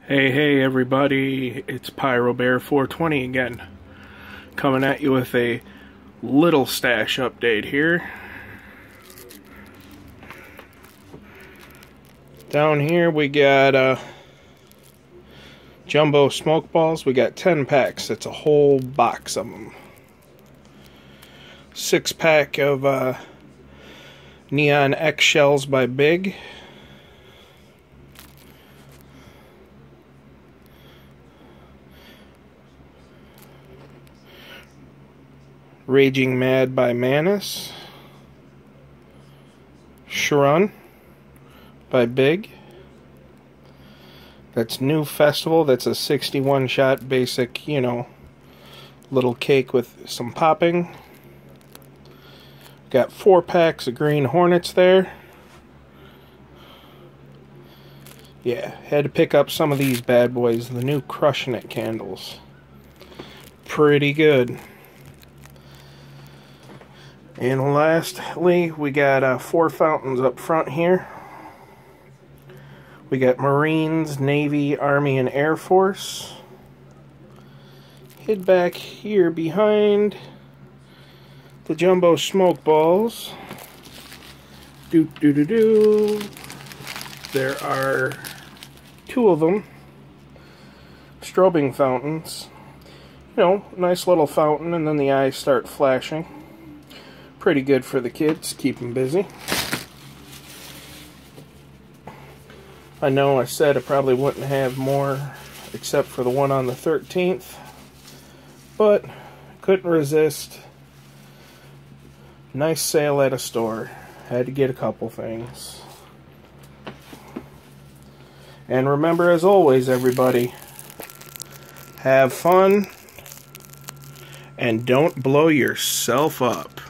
Hey everybody, it's PyroBear420 again, coming at you with a little stash update here. Down here we got jumbo smoke balls. We got 10 packs. It's a whole box of them. 6-pack of Neon X shells by Big. Raging Mad by Manus. Shrun by Big. That's New Festival. That's a 61 shot basic, little cake with some popping. Got 4 packs of Green Hornets there. Yeah, had to pick up some of these bad boys, the new Crushing It candles. Pretty good. And lastly, we got 4 fountains up front here. We got Marines, Navy, Army, and Air Force. Hid back here behind the jumbo smoke balls. There are 2 of them. Strobing fountains. Nice little fountain, and then the eyes start flashing. Pretty good for the kids, keep them busy. I know I said I probably wouldn't have more except for the one on the 13th, but couldn't resist. Nice sale at a store. Had to get a couple things. And remember, as always, everybody, have fun and don't blow yourself up.